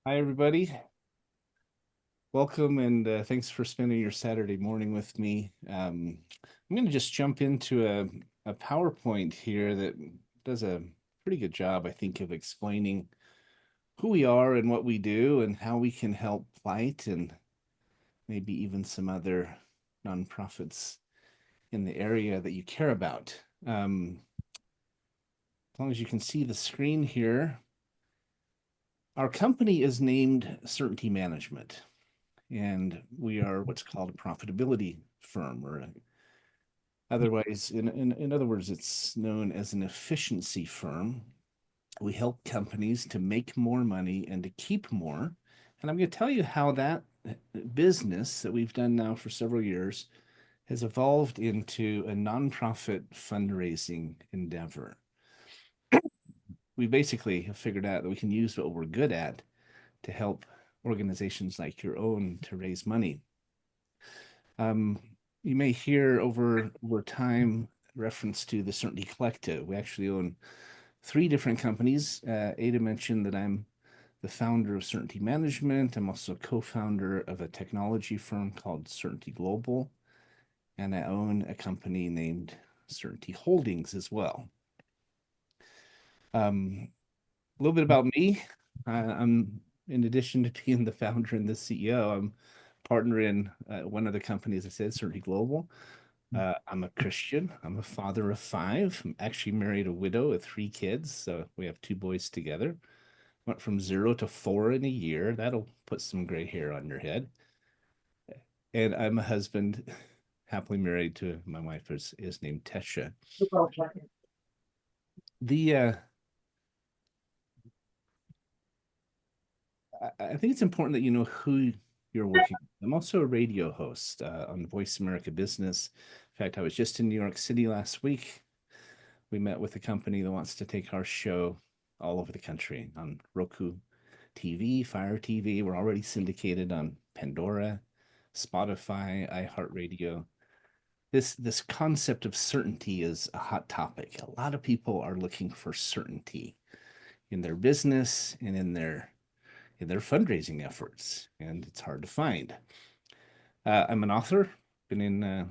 Hi, everybody. Welcome and thanks for spending your Saturday morning with me. I'm going to just jump into a PowerPoint here that does a pretty good job, I think, of explaining who we are and what we do and how we can help fight and maybe even some other nonprofits in the area that you care about. As long as you can see the screen here, our company is named Certainty Management. And we are what's called a profitability firm, or otherwise, in other words, it's known as an efficiency firm. We help companies to make more money and to keep more. And I'm going to tell you how that business that we've done now for several years has evolved into a nonprofit fundraising endeavor. We basically have figured out that we can use what we're good at to help organizations like your own to raise money. Um, you may hear over time reference to the Certainty Collective. We actually own three different companies. Ada mentioned that I'm the founder of Certainty Management. I'm also co-founder of a technology firm called Certainty Global, and I own a company named Certainty Holdings as well. A little bit about me. I'm, in addition to being the founder and the CEO, I'm partner in one of the companies I said, Certainty Global. I'm a Christian. I'm a father of five. I'm actually married a widow with three kids. So we have two boys together. Went from 0 to 4 in a year. That'll put some gray hair on your head. And I'm a husband, happily married to my wife is named Tesha. The I think it's important that you know who you're working with. I'm also a radio host on Voice America Business. In fact, I was just in New York City last week. We met with a company that wants to take our show all over the country on Roku TV, Fire TV. We're already syndicated on Pandora, Spotify, iHeartRadio. This concept of certainty is a hot topic. A lot of people are looking for certainty in their business and in their fundraising efforts, and it's hard to find. I'm an author, been in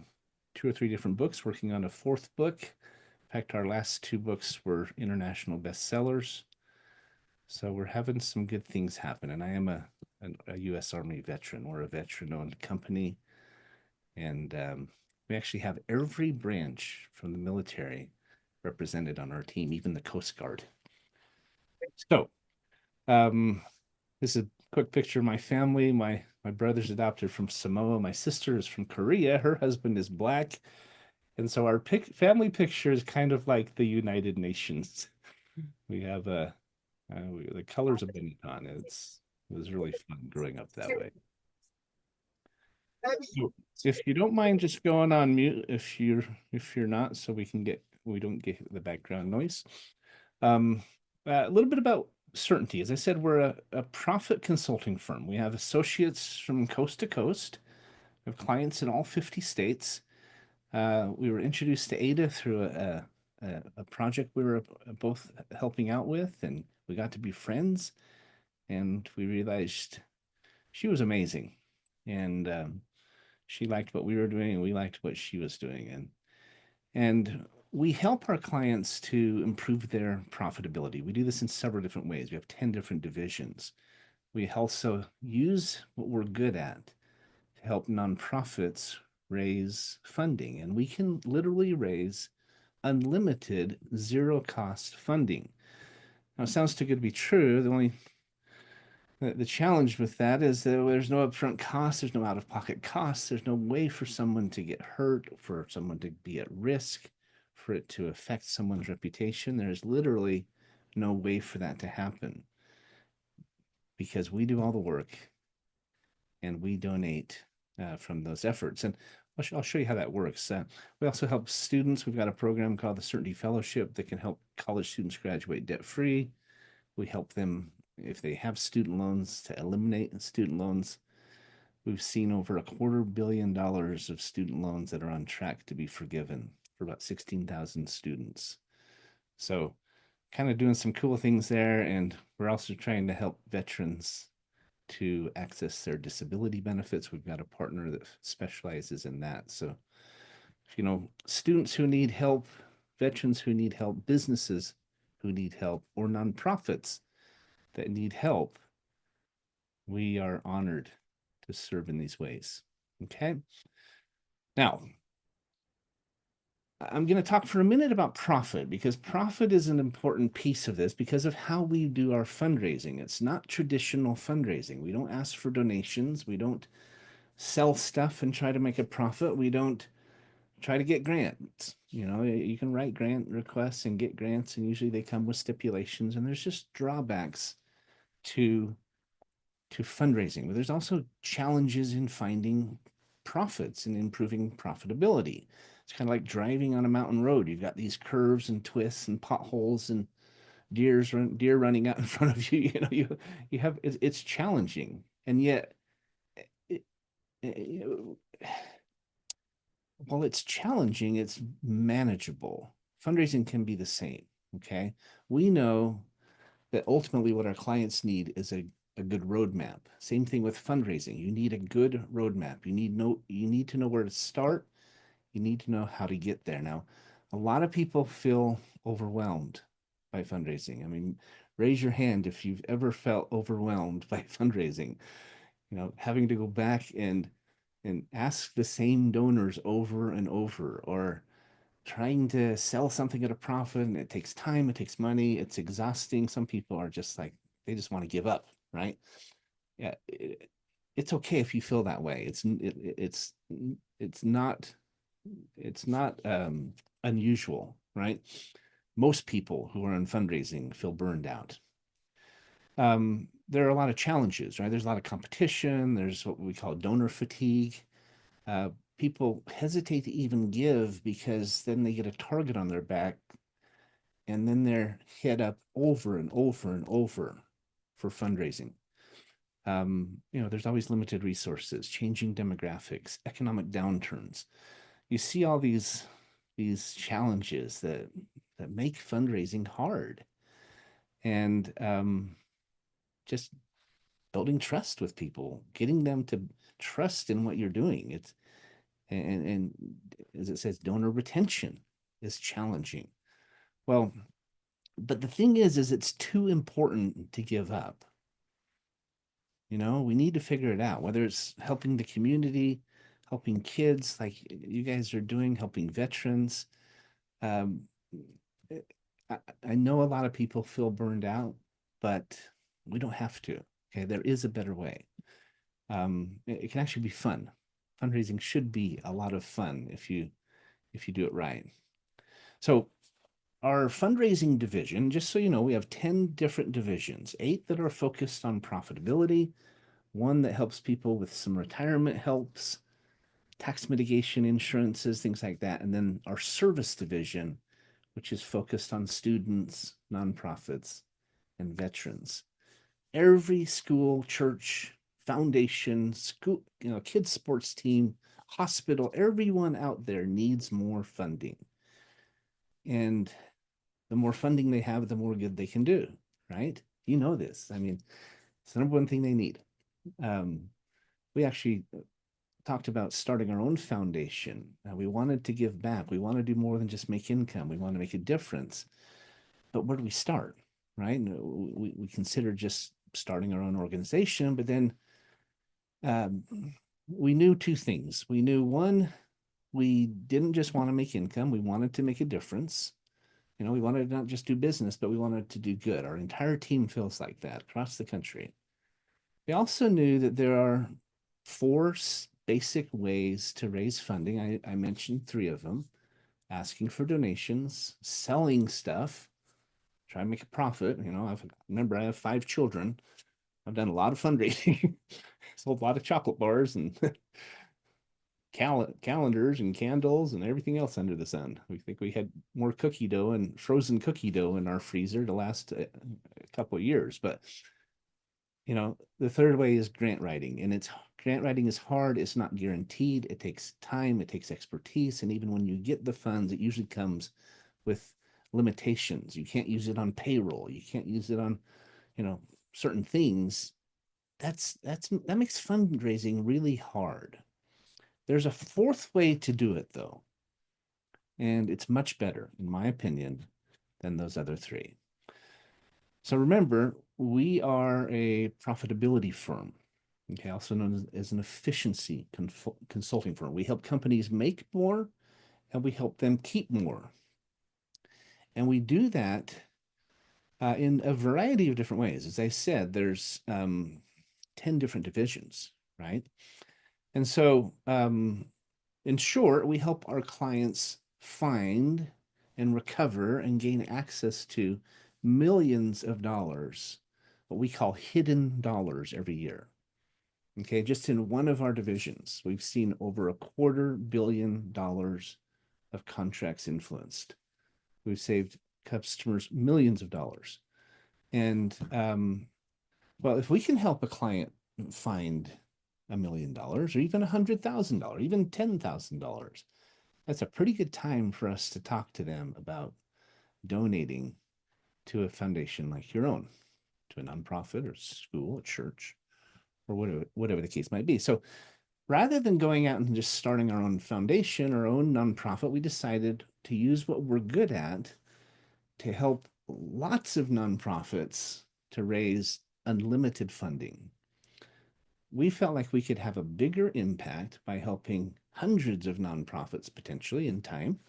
two or three different books, working on a fourth book. In fact, our last two books were international bestsellers. So we're having some good things happen. And I am a U.S. Army veteran. We're a veteran-owned company, and we actually have every branch from the military represented on our team, even the Coast Guard. So um, this is a quick picture of my family. My brother's adopted from Samoa. My sister is from Korea. Her husband is black. And so our family picture is kind of like the United Nations. We have the colors of Benetton. It was really fun growing up that way. So if you don't mind just going on mute if you're not, so we don't get the background noise. Um, a little bit about certainty. As I said, we're a profit consulting firm. We have associates from coast to coast. We have clients in all 50 states. We were introduced to Ada through a project we were both helping out with, and we got to be friends. And we realized she was amazing, and she liked what we were doing, and we liked what she was doing, and we help our clients to improve their profitability. We do this in several different ways. We have 10 different divisions. We also use what we're good at to help nonprofits raise funding, and we can literally raise unlimited zero cost funding. Now, it sounds too good to be true. The challenge with that is that there's no upfront cost, there's no out of pocket costs, there's no way for someone to get hurt, for someone to be at risk, for it to affect someone's reputation. There's literally no way for that to happen because we do all the work and we donate from those efforts. And I'll show you how that works. We also help students. We've got a program called the Certainty Fellowship that can help college students graduate debt free. We help them if they have student loans to eliminate student loans. We've seen over $250 million of student loans that are on track to be forgiven for about 16,000 students. So, kind of doing some cool things there. And we're also trying to help veterans to access their disability benefits. We've got a partner that specializes in that. So, students who need help, veterans who need help, businesses who need help, or nonprofits that need help, we are honored to serve in these ways. Okay. Now, I'm going to talk for a minute about profit, because profit is an important piece of this because of how we do our fundraising. It's not traditional fundraising. We don't ask for donations. We don't sell stuff and try to make a profit. We don't try to get grants. You can write grant requests and get grants, and usually they come with stipulations, and there's just drawbacks to fundraising. But there's also challenges in finding profits and improving profitability. It's kind of like driving on a mountain road. You've got these curves and twists and potholes and deer running out in front of you. You have it's challenging, and yet it, it, while it's challenging, it's manageable. Fundraising can be the same. Okay, we know that ultimately what our clients need is a good roadmap. Same thing with fundraising. You need a good roadmap. You need to know where to start. You need to know how to get there. Now, a lot of people feel overwhelmed by fundraising. I mean, raise your hand if you've ever felt overwhelmed by fundraising. Having to go back and ask the same donors over and over, or trying to sell something at a profit, and it takes time, it takes money, it's exhausting. Some people are just like, they just want to give up, right? Yeah, it's okay if you feel that way. It's not unusual, right? Most people who are in fundraising feel burned out. There are a lot of challenges, right? There's a lot of competition. There's what we call donor fatigue. Uh, People hesitate to even give because then they get a target on their back, and then they're hit up over and over and over for fundraising. There's always limited resources, changing demographics, economic downturns. You see all these challenges that make fundraising hard, and just building trust with people, getting them to trust in what you're doing. And as it says, donor retention is challenging. Well, but the thing is it's too important to give up. We need to figure it out, whether it's helping the community, helping kids like you guys are doing, helping veterans. Um, I know a lot of people feel burned out, but we don't have to. Okay, there is a better way. It can actually be fun. Fundraising should be a lot of fun if you do it right. So our fundraising division, just so you know, we have 10 different divisions, 8 that are focused on profitability, 1 that helps people with some retirement helps, tax mitigation, insurances, things like that. And then our service division, which is focused on students, nonprofits, and veterans. Every school, church, foundation, school, kids sports team, hospital, everyone out there needs more funding. And the more funding they have, the more good they can do, right? You know this. I mean, it's the number one thing they need. We actually talked about starting our own foundation. We wanted to give back. We want to do more than just make income. We want to make a difference. But where do we start, right? We considered just starting our own organization, but then um, we knew 2 things. We knew, 1, we didn't just want to make income. We wanted to make a difference. We wanted to not just do business, but we wanted to do good. Our entire team feels like that across the country. We also knew that there are 4 basic ways to raise funding. I mentioned 3 of them: asking for donations, selling stuff, try and make a profit. Remember, I have 5 children. I've done a lot of fundraising, sold a lot of chocolate bars and calendars and candles and everything else under the sun. We think we had more cookie dough and frozen cookie dough in our freezer to last a couple of years. But the third way is grant writing, and grant writing is hard. It's not guaranteed. It takes time. It takes expertise, and even when you get the funds, it usually comes with limitations. You can't use it on payroll. You can't use it on certain things that makes fundraising really hard. There's a fourth way to do it though, and it's much better, in my opinion, than those other three. So remember, we are a profitability firm, okay, also known as an efficiency consulting firm. We help companies make more and we help them keep more. And we do that in a variety of different ways. As I said, there's 10 different divisions, right? And so, in short, we help our clients find and recover and gain access to millions of dollars, what we call hidden dollars every year. Okay, just in one of our divisions, we've seen over $250 million of contracts influenced. We've saved customers millions of dollars. And well, if we can help a client find $1 million or even $100,000, even $10,000, that's a pretty good time for us to talk to them about donating to a foundation like your own, to a nonprofit or school, a church, or whatever the case might be. So rather than going out and just starting our own foundation, our own nonprofit, we decided to use what we're good at to help lots of nonprofits to raise unlimited funding. We felt like we could have a bigger impact by helping hundreds of nonprofits potentially in time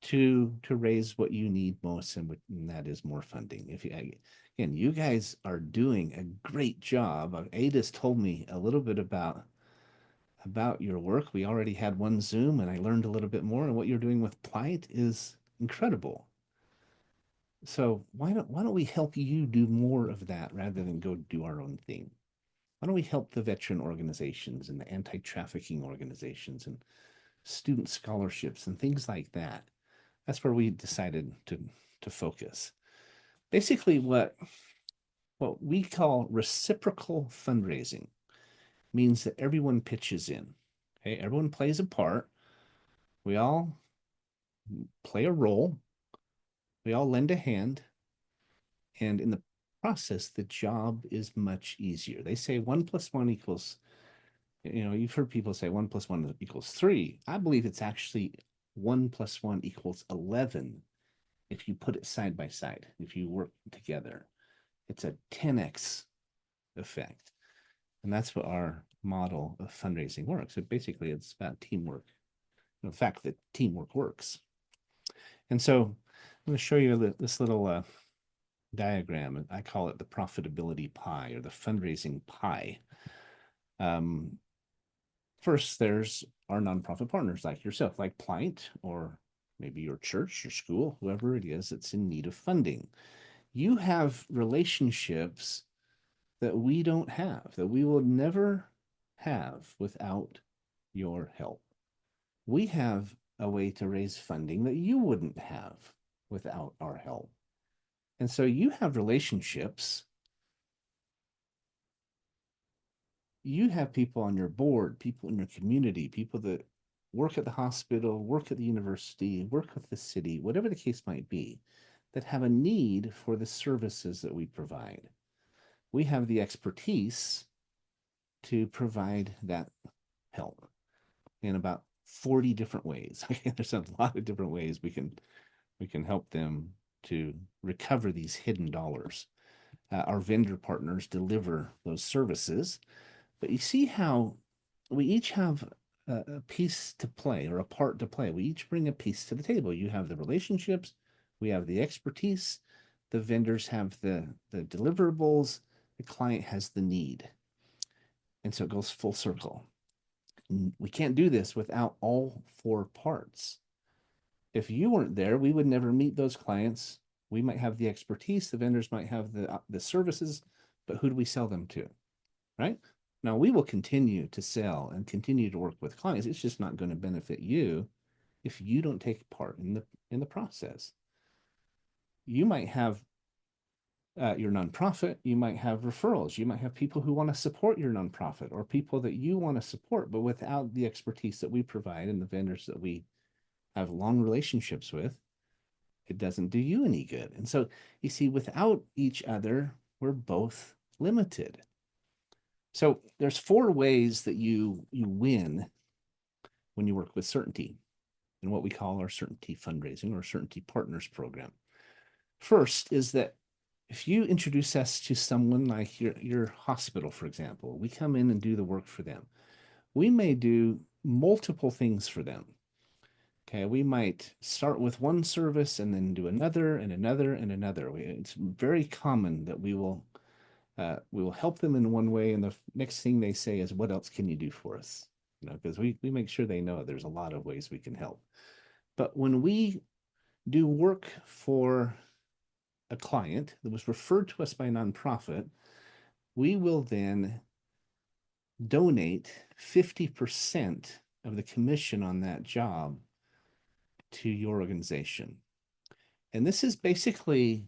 to raise what you need most, and that is more funding. If you again, you guys are doing a great job. Ada's told me a little bit about your work. We already had one Zoom, and I learned a little bit more. And what you're doing with Plight is incredible. So why don't we help you do more of that rather than go do our own thing? Why don't we help the veteran organizations and the anti-trafficking organizations and student scholarships and things like that? That's where we decided to focus. Basically, what we call reciprocal fundraising means that everyone pitches in. Okay, everyone plays a part. We all play a role. We all lend a hand, and in the process, the job is much easier. They say 1 + 1 equals, you've heard people say 1 + 1 equals 3. I believe it's actually 1 + 1 equals 11 if you put it side by side, if you work together. It's a 10x effect. And that's what our model of fundraising works. So basically, it's about teamwork. The fact that teamwork works. And so I'm going to show you this little diagram. I call it the profitability pie or the fundraising pie. First, there's our nonprofit partners like yourself, like Plight, or maybe your church, your school, whoever it is that's in need of funding. You have relationships that we don't have, that we will never have without your help. We have a way to raise funding that you wouldn't have without our help. And so you have relationships. You have people on your board, people in your community, people that work at the hospital, work at the university, work with the city, whatever the case might be, that have a need for the services that we provide. We have the expertise to provide that help in about 40 different ways. There's a lot of different ways we can help them to recover these hidden dollars. Our vendor partners deliver those services, but you see how we each have a piece to play or a part to play. We each bring a piece to the table. You have the relationships, we have the expertise, the vendors have the deliverables, the client has the need. And so it goes full circle. We can't do this without all four parts. If you weren't there, we would never meet those clients. We might have the expertise, the vendors might have the services, but who do we sell them to, right? Now, we will continue to sell and continue to work with clients. It's just not going to benefit you if you don't take part in the process. You might have your nonprofit, you might have referrals, you might have people who want to support your nonprofit or people that you want to support, but without the expertise that we provide and the vendors that we have long relationships with, it doesn't do you any good. And so you see, without each other, we're both limited. So there's 4 ways that you win when you work with certainty in what we call our certainty fundraising or certainty partners program. First is that if you introduce us to someone like your hospital, for example, we come in and do the work for them. We may do multiple things for them. Okay, we might start with one service and then do another and another and another. It's very common that we will help them in one way, and the next thing they say is, "What else can you do for us?" Because we make sure they know there's a lot of ways we can help. But when we do work for a client that was referred to us by a nonprofit, we will then donate 50% of the commission on that job to your organization. And this is basically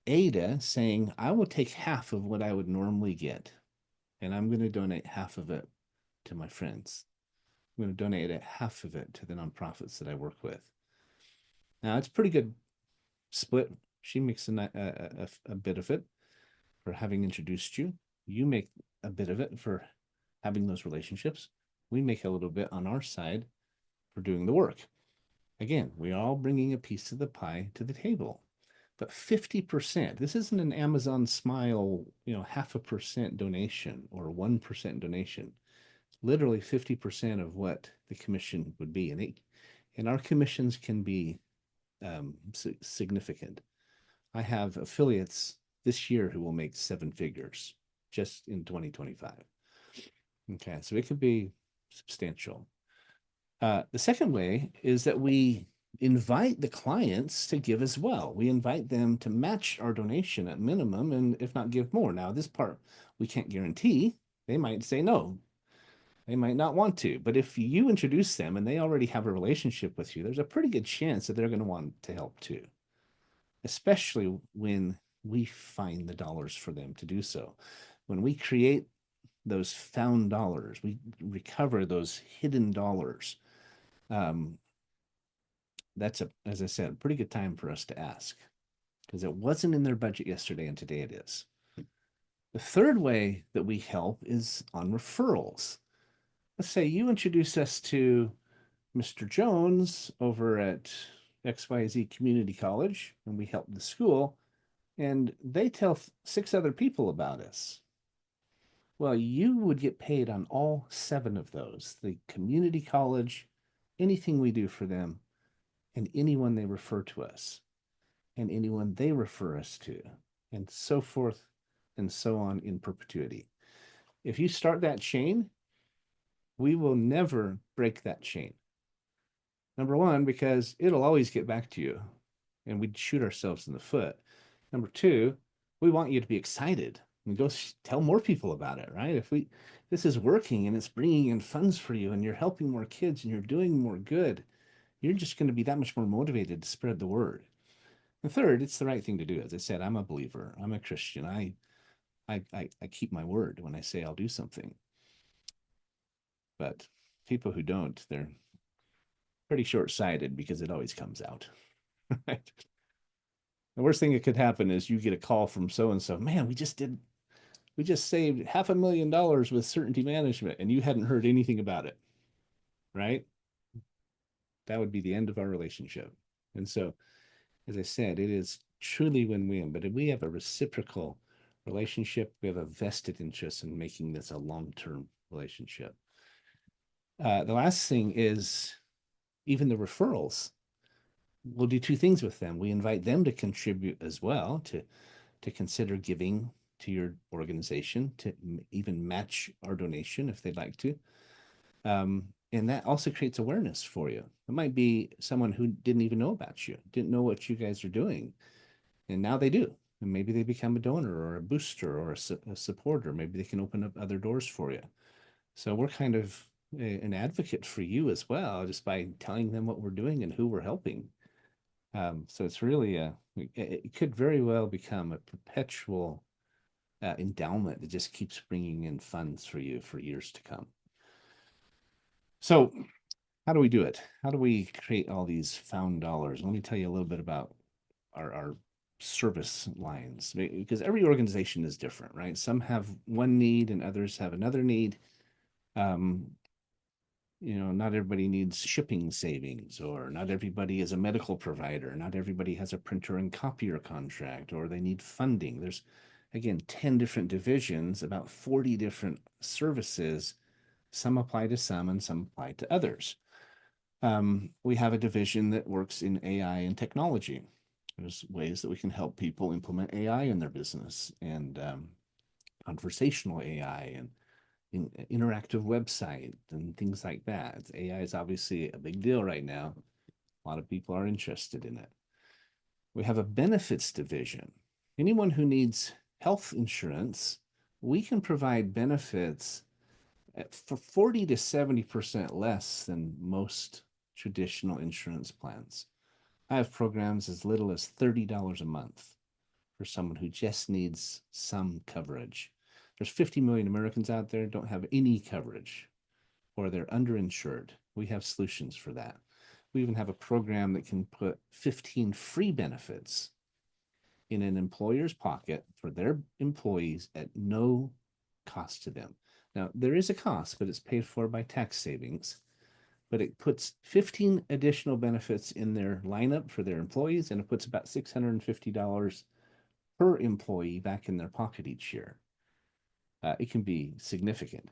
Ada saying, I will take half of what I would normally get, and I'm going to donate half of it to my friends. I'm going to donate half of it to the nonprofits that I work with. Now, it's a pretty good split. She makes a bit of it for having introduced you. You make a bit of it for having those relationships. We make a little bit on our side for doing the work. Again, we're all bringing a piece of the pie to the table. But 50%, this isn't an Amazon Smile, 0.5% donation or 1% donation. Literally 50% of what the commission would be. And our commissions can be significant. I have affiliates this year who will make 7 figures just in 2025. Okay, so it could be substantial. The second way is that we invite the clients to give as well. We invite them to match our donation at minimum, and if not, give more. Now, this part we can't guarantee. They might say no. They might not want to. But if you introduce them and they already have a relationship with you, there's a pretty good chance that they're going to want to help too, especially when we find the dollars for them to do so. When we create those found dollars, we recover those hidden dollars. That's as I said, a pretty good time for us to ask, because it wasn't in their budget yesterday and today it is. The third way that we help is on referrals. Let's say you introduce us to Mr. Jones over at XYZ Community College, and we help the school, and they tell 6 other people about us. Well, you would get paid on all 7 of those, the community college, anything we do for them, and anyone they refer to us, and anyone they refer us to, and so forth and so on in perpetuity. If you start that chain, we will never break that chain. Number one, because it'll always get back to you and we'd shoot ourselves in the foot. Number two, we want you to be excited and go tell more people about it, right? If this is working and it's bringing in funds for you and you're helping more kids and you're doing more good, you're just going to be that much more motivated to spread the word. And third, it's the right thing to do. As I said, I'm a believer. I'm a Christian. I keep my word when I say I'll do something. But people who don't, they're pretty short-sighted because it always comes out. Right? The worst thing that could happen is you get a call from so and so, man, we just saved $500,000 with certainty management, and you hadn't heard anything about it, right? That would be the end of our relationship. And so, as I said, it is truly win-win. But if we have a reciprocal relationship, we have a vested interest in making this a long-term relationship. The last thing is even the referrals. We'll do 2 things with them. We invite them to contribute as well, to consider giving to your organization, to even match our donation if they'd like to. And that also creates awareness for you. It might be someone who didn't even know about you, didn't know what you guys are doing, and now they do. And maybe they become a donor or a booster or a supporter. Maybe they can open up other doors for you. So we're kind of an advocate for you as well, just by telling them what we're doing and who we're helping. So it's really it could very well become a perpetual endowment that just keeps bringing in funds for you for years to come. So how do we do it? How do we create all these found dollars? Let me tell you a little bit about our service lines because every organization is different, right? Some have one need and others have another need. Um, not everybody needs shipping savings, or not everybody is a medical provider. Not everybody has a printer and copier contract, or they need funding. There's, again, 10 different divisions, about 40 different services. Some apply to some and some apply to others. We have a division that works in AI and technology. There's ways that we can help people implement AI in their business, and conversational AI and interactive website and things like that. AI is obviously a big deal right now. A lot of people are interested in it. We have a benefits division. Anyone who needs health insurance, we can provide benefits for 40 to 70% less than most traditional insurance plans. I have programs as little as $30 a month for someone who just needs some coverage. There's 50 million Americans out there don't have any coverage, or they're underinsured. We have solutions for that. We even have a program that can put 15 free benefits in an employer's pocket for their employees at no cost to them. Now, there is a cost, but it's paid for by tax savings. But it puts 15 additional benefits in their lineup for their employees, and it puts about $650 per employee back in their pocket each year. It can be significant.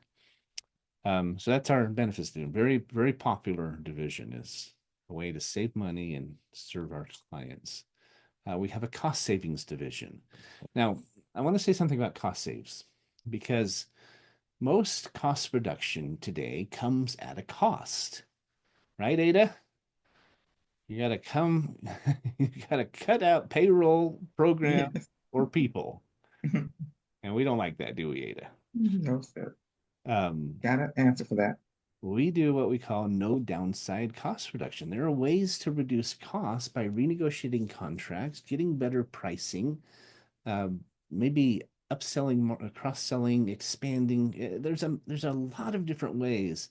So that's our benefits division. Very, very popular division. Is a way to save money and serve our clients. We have a cost savings division. Now, I want to say something about cost saves, because most cost reduction today comes at a cost, right, Ada? You got to you got to cut out payroll program Yes. or people. And we don't like that, do we, Ada? No, sir. Um, Got an answer for that. we do what we call no downside cost reduction. There are ways to reduce costs by renegotiating contracts, getting better pricing, uh, maybe upselling, more, cross-selling, expanding. There's a lot of different ways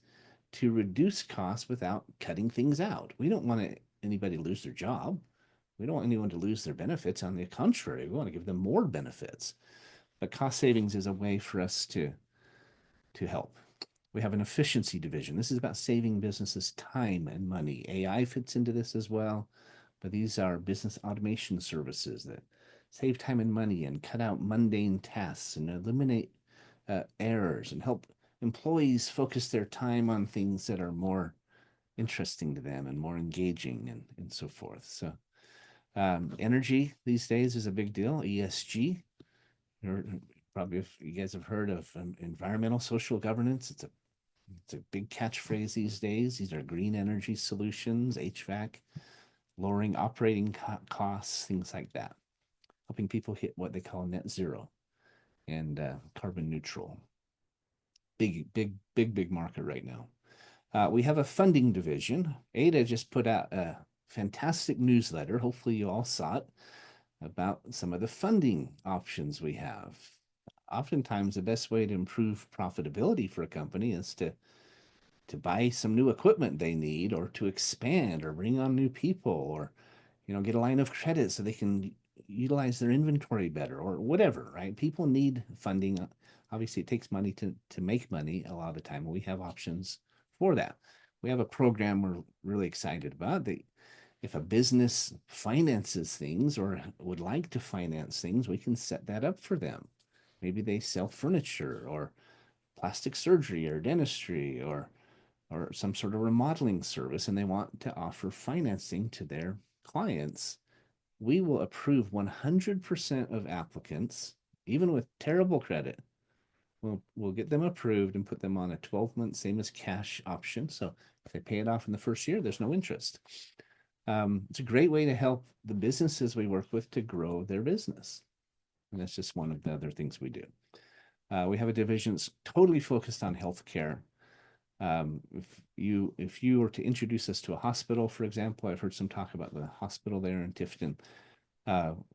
to reduce costs without cutting things out. We don't want anybody to lose their job. We don't want anyone to lose their benefits. On the contrary, we want to give them more benefits. But cost savings is a way for us to help. We have an efficiency division. This is about saving businesses time and money. AI fits into this as well, but these are business automation services that save time and money and cut out mundane tasks and eliminate errors and help employees focus their time on things that are more interesting to them and more engaging, and so forth. So, energy these days is a big deal. ESG, or probably if you guys have heard of environmental social governance, it's a big catchphrase these days. These are green energy solutions, HVAC, lowering operating costs, things like that, helping people hit what they call net zero and carbon neutral. Big, big, big, big market right now. We have a funding division. Ada just put out a fantastic newsletter. Hopefully, you all saw it, about some of the funding options we have. Oftentimes, the best way to improve profitability for a company is to buy some new equipment they need, or to expand, or bring on new people, or get a line of credit so they can utilize their inventory better, or whatever, right? People need funding. Obviously, it takes money to make money a lot of the time. We have options for that. We have a program we're really excited about that if a business finances things or would like to finance things, we can set that up for them. Maybe they sell furniture or plastic surgery or dentistry, or some sort of remodeling service, and they want to offer financing to their clients. We will approve 100% of applicants, even with terrible credit. We'll get them approved and put them on a 12-month, same as cash option. So if they pay it off in the first year, there's no interest. It's a great way to help the businesses we work with to grow their business. And that's just one of the other things we do. We have a division that's totally focused on healthcare. If you were to introduce us to a hospital, for example, I've heard some talk about the hospital there in Tifton.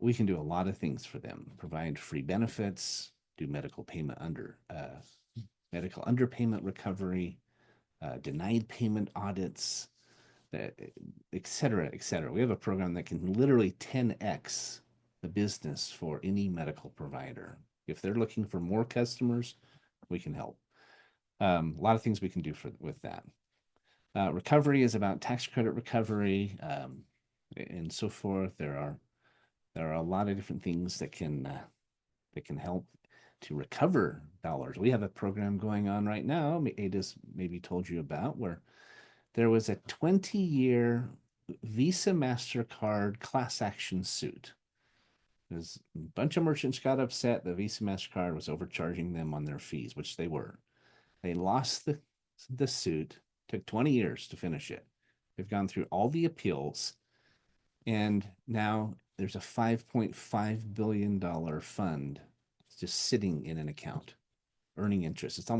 We can do a lot of things for them, provide free benefits, do medical underpayment recovery, denied payment audits, et cetera, et cetera. We have a program that can literally 10x the business for any medical provider. If they're looking for more customers, we can help. A lot of things we can do with that. Recovery is about tax credit recovery, and so forth. There are a lot of different things that can help to recover dollars. We have a program going on right now, Ada's maybe told you about, where there was a 20-year Visa MasterCard class action suit. There's a bunch of merchants got upset. The Visa MasterCard was overcharging them on their fees, which they were. They lost the suit. Took 20 years to finish it. They've gone through all the appeals, and now there's a $5.5 billion fund just sitting in an account, earning interest. It's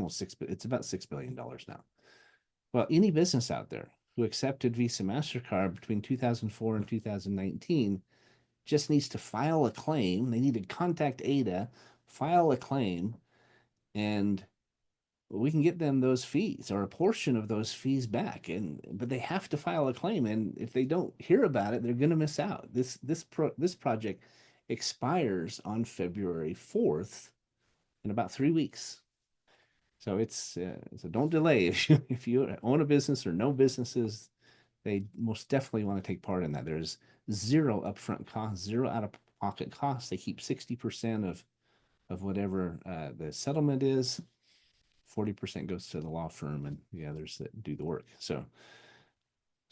about $6 billion now. Well, any business out there who accepted Visa MasterCard between 2004 and 2019 just needs to file a claim. They need to contact Ada, file a claim, and we can get them those fees or a portion of those fees back. But they have to file a claim, and if they don't hear about it, they're going to miss out. This project expires on February 4th in about 3 weeks. So so don't delay. If you own a business or know businesses, they most definitely want to take part in that. There's zero upfront cost, zero out-of-pocket costs. They keep 60% of whatever the settlement is. 40% goes to the law firm and the others that do the work. So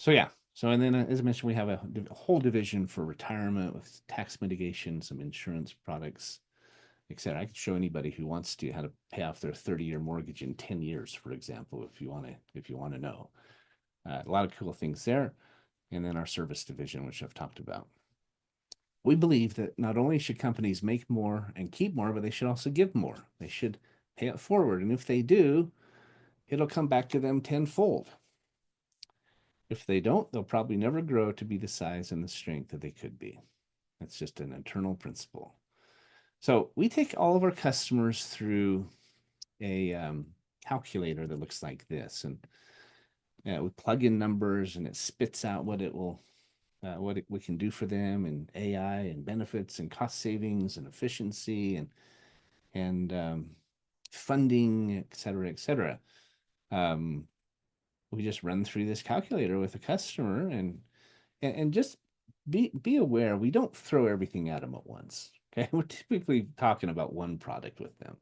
yeah. So, and then as I mentioned, we have a whole division for retirement with tax mitigation, some insurance products, etc. I could show anybody who wants to how to pay off their 30-year mortgage in 10 years, for example, if you want to know. A lot of cool things there. And then our service division, which I've talked about. We believe that not only should companies make more and keep more, but they should also give more. They should pay it forward. And if they do, it'll come back to them tenfold. If they don't, they'll probably never grow to be the size and the strength that they could be. That's just an internal principle. So we take all of our customers through a calculator that looks like this, and we plug in numbers, and it spits out what we can do for them, and AI and benefits and cost savings and efficiency and funding, et cetera, et cetera. We just run through this calculator with a customer, and just be aware we don't throw everything at them at once. Okay, we're typically talking about one product with them,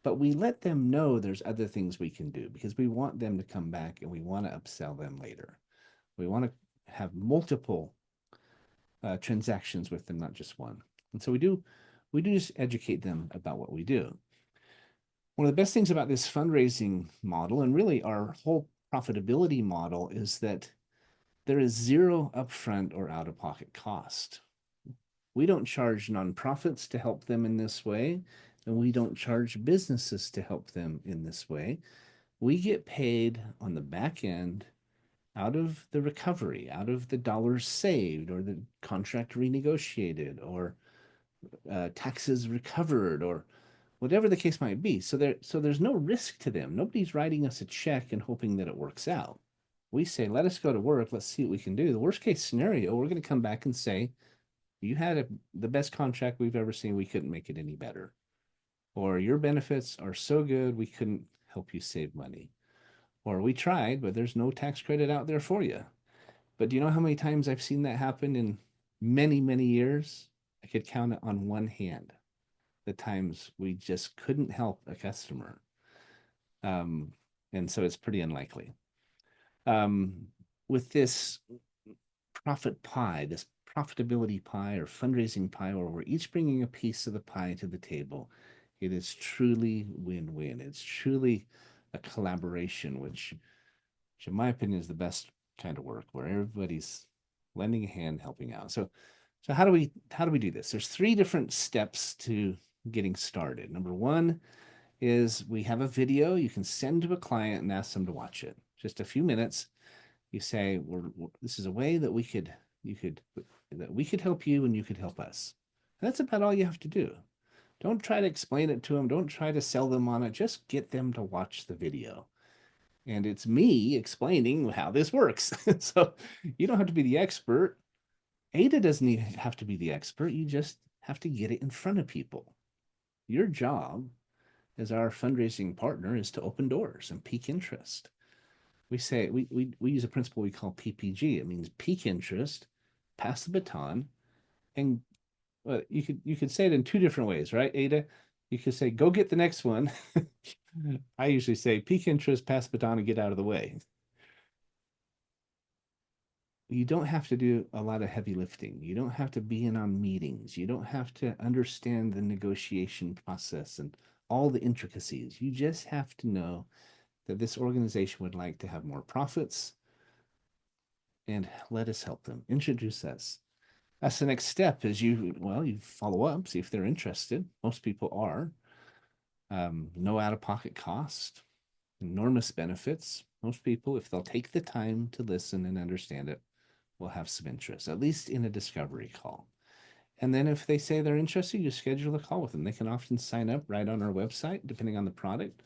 but we let them know there's other things we can do because we want them to come back and we want to upsell them later. We want to have multiple transactions with them, not just one. And so we do just educate them about what we do. One of the best things about this fundraising model, and really our whole profitability model, is that there is zero upfront or out-of-pocket cost. We don't charge nonprofits to help them in this way, and we don't charge businesses to help them in this way. We get paid on the back end out of the recovery, out of the dollars saved or the contract renegotiated or taxes recovered or whatever the case might be. So there's no risk to them. Nobody's writing us a check and hoping that it works out. We say, let us go to work. Let's see what we can do. The worst case scenario, we're going to come back and say, you had the best contract we've ever seen. We couldn't make it any better. Or your benefits are so good, we couldn't help you save money. Or we tried, but there's no tax credit out there for you. But do you know how many times I've seen that happen in many, many years? I could count it on one hand, the times we just couldn't help a customer. And so it's pretty unlikely. With this profit pie, this profitability pie or fundraising pie, where we're each bringing a piece of the pie to the table, it is truly win-win. It's truly a collaboration, which in my opinion is the best kind of work, where everybody's lending a hand, helping out. So how do we do this? There's 3 different steps to getting started. Number 1 is we have a video you can send to a client and ask them to watch it. Just a few minutes. You say, this is a way that we could help you and you could help us. And that's about all you have to do. Don't try to explain it to them. Don't try to sell them on it. Just get them to watch the video. And it's me explaining how this works. So you don't have to be the expert. Ada doesn't have to be the expert. You just have to get it in front of people. Your job as our fundraising partner is to open doors and pique interest. We say we use a principle we call PPG. It means pique interest, pass the baton, and you could say it in two different ways, right, Ada? You could say go get the next one. I usually say pique interest, pass the baton, and get out of the way. You don't have to do a lot of heavy lifting. You don't have to be in on meetings. You don't have to understand the negotiation process and all the intricacies. You just have to know that this organization would like to have more profits and let us help them. Introduce us. That's the next step is you follow up, see if they're interested. Most people are. No out-of-pocket cost, enormous benefits. Most people, if they'll take the time to listen and understand it, will have some interest, at least in a discovery call. And then if they say they're interested, you schedule a call with them. They can often sign up right on our website, depending on the product,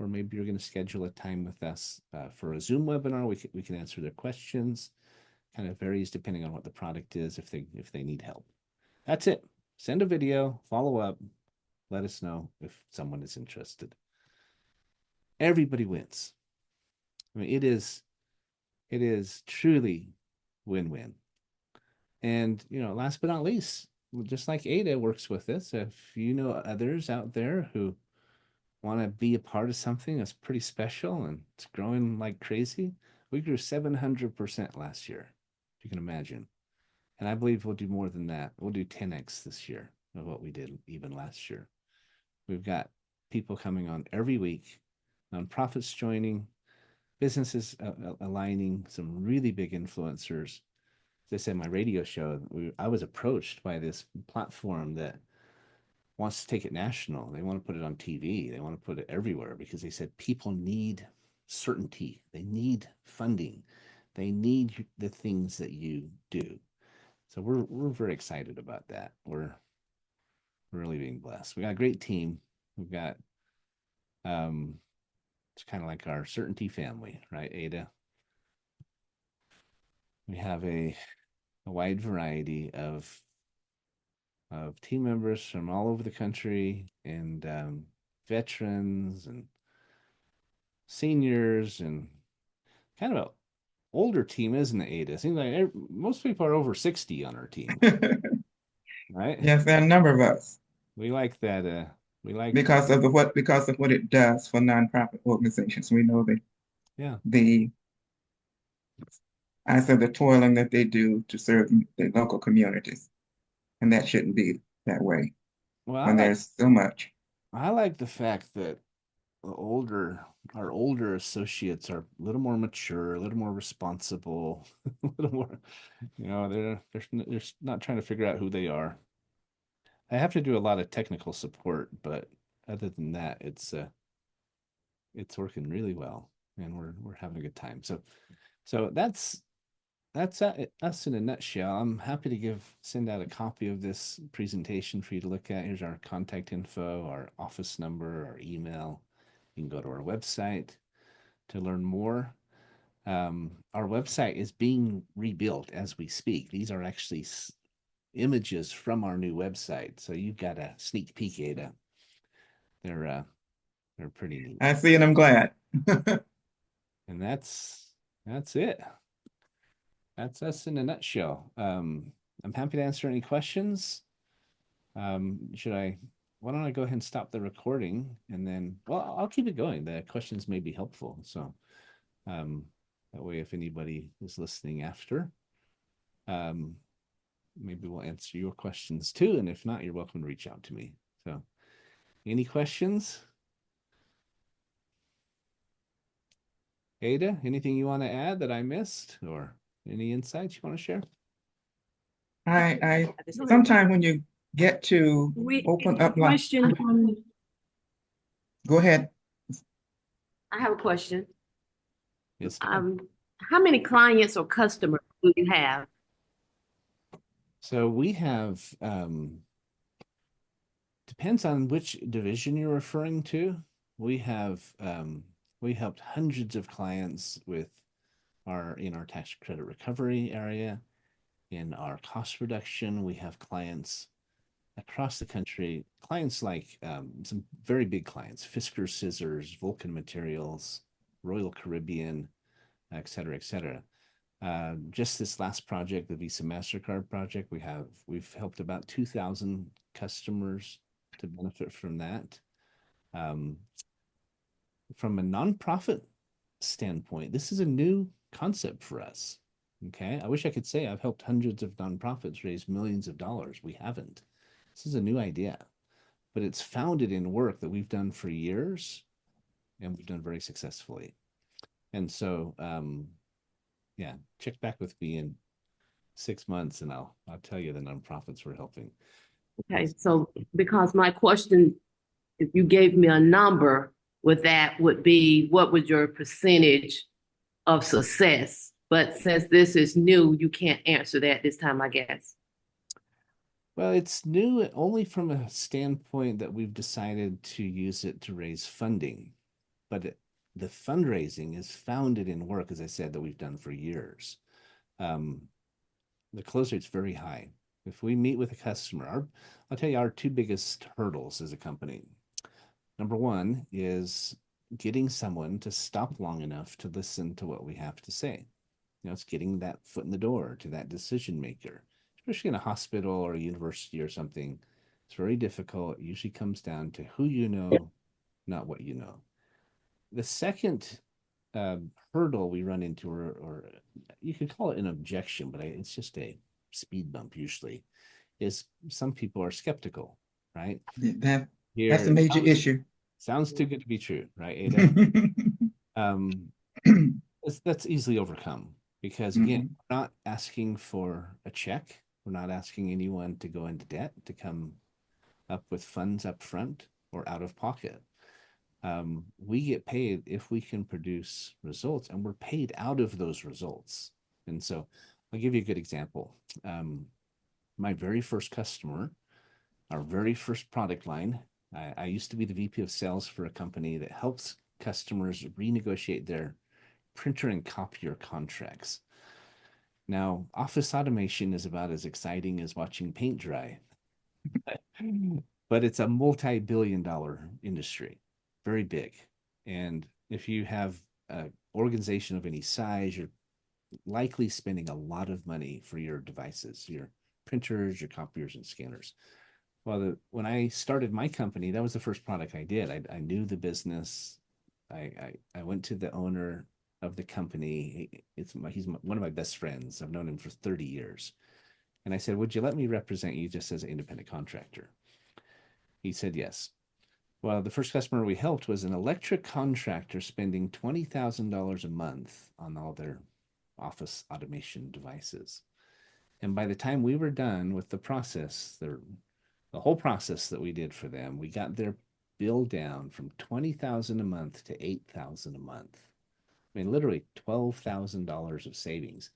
or maybe you're going to schedule a time with us for a Zoom webinar. We can answer their questions. Kind of varies depending on what the product is, if they need help. That's it. Send a video, follow up, let us know if someone is interested. Everybody wins. I mean, it is truly win-win. And last but not least, just like Ada works with us, if you know others out there who want to be a part of something that's pretty special and it's growing like crazy, we grew 700% last year, if you can imagine. And I believe we'll do more than that. We'll do 10x this year of what we did even last year. We've got people coming on every week, nonprofits joining, businesses aligning, some really big influencers. As I said, my radio show, I was approached by this platform that wants to take it national. They want to put it on TV. They want to put it everywhere because they said people need certainty. They need funding. They need the things that you do. So we're very excited about that. We're really being blessed. We got a great team. We've got it's kind of like our certainty family, right, Ada? We have a wide variety of team members from all over the country and veterans and seniors and kind of an older team, isn't it, Ada? It seems like most people are over 60 on our team, right? Yes, there are a number of us We like that. We like, because of what it does for nonprofit organizations. We know yeah. the I said the toiling that they do to serve the local communities, and that shouldn't be that way Well, when there's so much. I like the fact that our older associates are a little more mature, a little more responsible, a little more, they're not trying to figure out who they are. I have to do a lot of technical support, but other than that, it's working really well, and we're having a good time. So that's us in a nutshell. I'm happy to send out a copy of this presentation for you to look at. Here's our contact info, our office number, our email. You can go to our website to learn more. Our website is being rebuilt as we speak. These are actually images from our new website. So you've got a sneak peek, Ada. They're pretty neat. I see, and I'm glad. And that's it. That's us in a nutshell. I'm happy to answer any questions. Why don't I go ahead and stop the recording and then, well, I'll keep it going. The questions may be helpful. So that way, if anybody is listening after, maybe we'll answer your questions too. And if not, you're welcome to reach out to me. So any questions? Ada, anything you want to add that I missed or any insights you want to share? I Sometime when you get to open up question from, go ahead. I have a question. Yes. How many clients or customers do you have? So we have depends on which division you're referring to. We helped hundreds of clients in our tax credit recovery area. In our cost reduction, we have clients across the country, clients like some very big clients, Fisker Scissors, Vulcan Materials, Royal Caribbean, et cetera, et cetera. Just this last project, the Visa MasterCard project, we've helped about 2,000 customers to benefit from that. From a nonprofit standpoint, this is a new concept for us. Okay. I wish I could say I've helped hundreds of nonprofits raise millions of dollars. We haven't. This is a new idea, but it's founded in work that we've done for years and we've done very successfully. And so, yeah, check back with me in 6 months and I'll tell you the nonprofits we're helping. Okay, so because my question, if you gave me a number with that would be, what was your percentage of success? But since this is new, you can't answer that this time, I guess. Well, it's new only from a standpoint that we've decided to use it to raise funding. But the fundraising is founded in work, as I said, that we've done for years. The close rate's very high. If we meet with a customer, I'll tell you our two biggest hurdles as a company. Number one is getting someone to stop long enough to listen to what we have to say. It's getting that foot in the door to that decision maker, especially in a hospital or a university or something. It's very difficult. It usually comes down to who you know, not what you know. The second hurdle we run into, or you could call it an objection, but it's just a speed bump usually, is some people are skeptical, right? That's Here, a major issue. Sounds too good to be true, right, Ada? That's easily overcome because, again, we're not asking for a check. We're not asking anyone to go into debt to come up with funds up front or out of pocket. We get paid if we can produce results, and we're paid out of those results. And so I'll give you a good example. My very first customer, our very first product line, I used to be the VP of sales for a company that helps customers renegotiate their printer and copier contracts. Now, office automation is about as exciting as watching paint dry, but it's a multi-billion-dollar industry, very big. And if you have an organization of any size, you're likely spending a lot of money for your devices, your printers, your copiers, and scanners. Well, when I started my company, that was the first product I did. I knew the business. I went to the owner of the company. He's one of my best friends. I've known him for 30 years. And I said, would you let me represent you just as an independent contractor? He said, yes. Well, the first customer we helped was an electric contractor spending $20,000 a month on all their office automation devices. And by the time we were done with the process, the whole process that we did for them, we got their bill down from $20,000 a month to $8,000 a month. I mean, literally $12,000 of savings.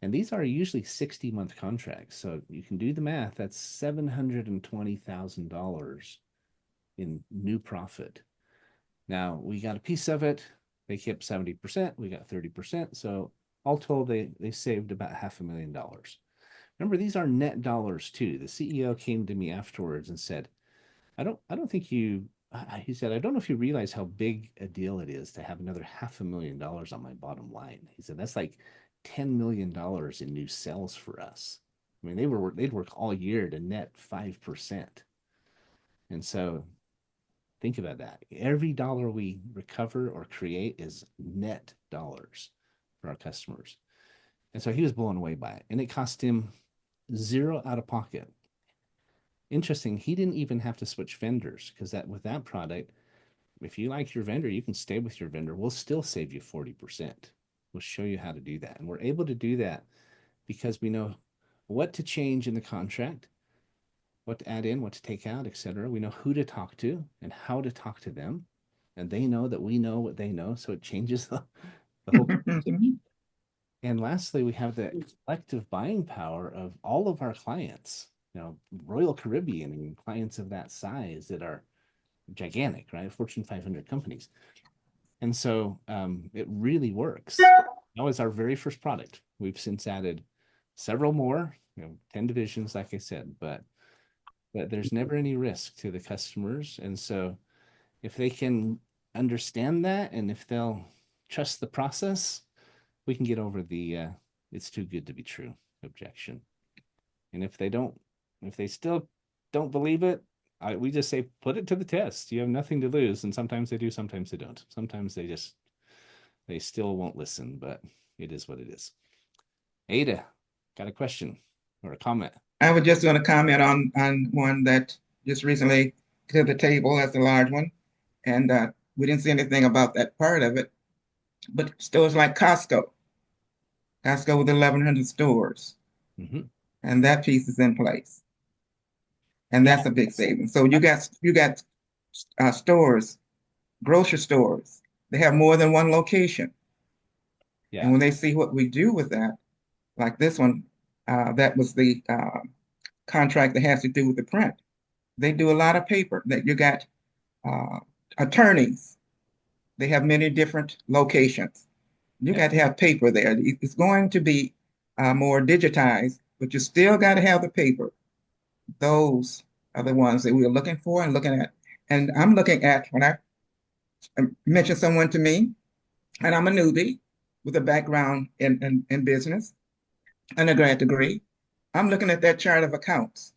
And these are usually 60-month contracts. So you can do the math. That's $720,000 in new profit. Now, we got a piece of it. They kept 70%. We got 30%. So all told, they saved about $500,000. Remember, these are net dollars too. The CEO came to me afterwards and said, I don't think you, he said, I don't know if you realize how big a deal it is to have another $500,000 on my bottom line. He said, that's like $10 million in new sales for us. I mean, they'd work all year to net 5%. And so think about that. Every dollar we recover or create is net dollars for our customers. And so he was blown away by it. And it cost him zero out of pocket. Interesting, he didn't even have to switch vendors because with that product, if you like your vendor, you can stay with your vendor. We'll still save you 40%. We'll show you how to do that. And we're able to do that because we know what to change in the contract, what to add in, what to take out, etc. We know who to talk to and how to talk to them. And they know that we know what they know. So it changes the whole And lastly, we have the collective buying power of all of our clients, Royal Caribbean and clients of that size that are gigantic, right? Fortune 500 companies. And so it really works. That was our very first product. We've since added several more, 10 divisions, like I said, but but there's never any risk to the customers. And so if they can understand that and if they'll trust the process, we can get over the it's too good to be true objection. And if they don't, if they still don't believe it, we just say, put it to the test. You have nothing to lose. And sometimes they do, sometimes they don't. Sometimes they still won't listen, but it is what it is. Ada, got a question or a comment? I was just going to comment on one that just recently to the table. That's a large one, and we didn't see anything about that part of it. But stores like Costco with 1,100 stores, Mm-hmm. and that piece is in place, and Yeah. that's a big savings. So you got stores, grocery stores. They have more than one location, Yeah. and when they see what we do with that, like this one, that was the contract that has to do with the print. They do a lot of paper. That you got uh, attorneys. They have many different locations. You Yeah. got to have paper there. It's going to be more digitized, but you still got to have the paper. Those are the ones that we're looking for and looking at. And I'm looking at when I mention someone to me, and I'm a newbie with a background in business, undergrad degree. I'm looking at that chart of accounts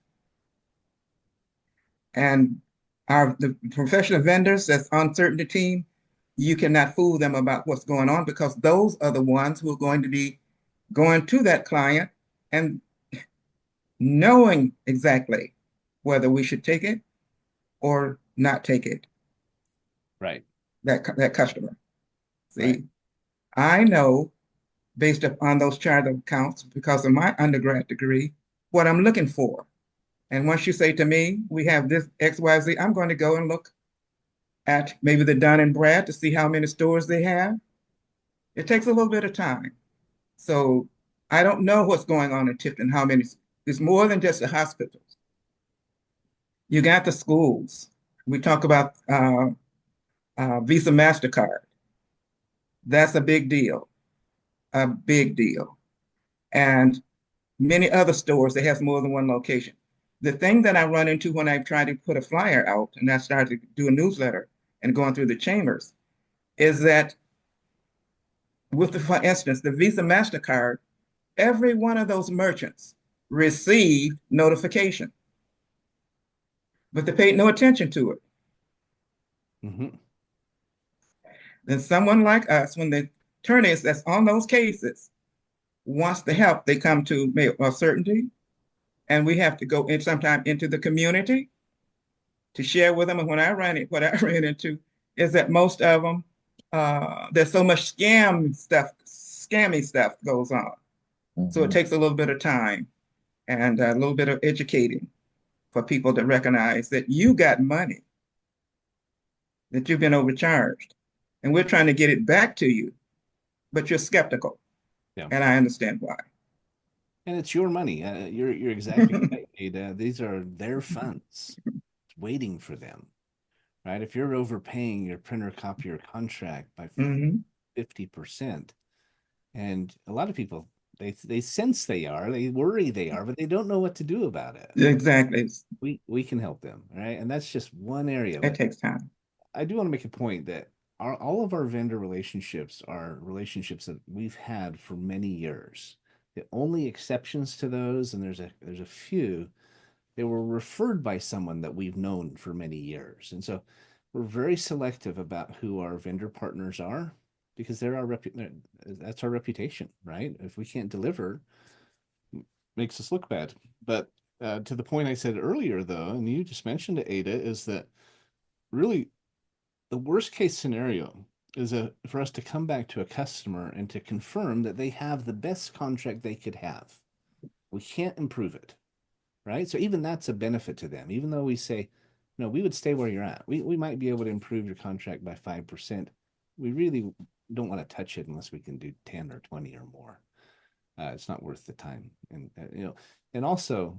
and the professional vendors that's on certain team, you cannot fool them about what's going on because those are the ones who are going to be going to that client and knowing exactly whether we should take it or not take it. Right. That customer. See, Right. I know based upon those chart of accounts because of my undergrad degree what I'm looking for. And once you say to me, we have this XYZ, I'm going to go and look at maybe the Dun and Brad to see how many stores they have. It takes a little bit of time. So I don't know what's going on in Tifton, how many, it's more than just the hospitals. You got the schools. We talk about Visa MasterCard. That's a big deal. And many other stores that has more than one location. The thing that I run into when I try to put a flyer out and I start to do a newsletter and going through the chambers is that for instance, the Visa MasterCard, every one of those merchants received notification, but they paid no attention to it. Mm-hmm. Then someone like us, when the attorneys that's on those cases wants the help, they come to a certainty, and we have to go in sometime into the community to share with them. And when I ran it, what I ran into is that most of them, there's so much scammy stuff goes on. So it takes a little bit of time and a little bit of educating for people to recognize that you got money, that you've been overcharged, and we're trying to get it back to you, but you're skeptical. Yeah. And I understand why. And it's your money. You're exactly right, Ada. These are their funds waiting for them, right? If you're overpaying your printer copier contract by Mhm. 50%, and a lot of people they sense they are, they worry they are, but they don't know what to do about it. Exactly. We can help them, right? And that's just one area of It it. takes time. I do want to make a point that all of our vendor relationships are relationships that we've had for many years. The only exceptions to those, and there's a few, they were referred by someone that we've known for many years. And so we're very selective about who our vendor partners are because that's our reputation, right? If we can't deliver, makes us look bad. But to the point I said earlier, though, and you just mentioned it, Ada, is that really the worst case scenario is for us to come back to a customer and to confirm that they have the best contract they could have. We can't improve it, right? So even that's a benefit to them. Even though we say, no, we would stay where you're at. We might be able to improve your contract by 5%. We really don't want to touch it unless we can do 10 or 20 or more. It's not worth the time. And and also,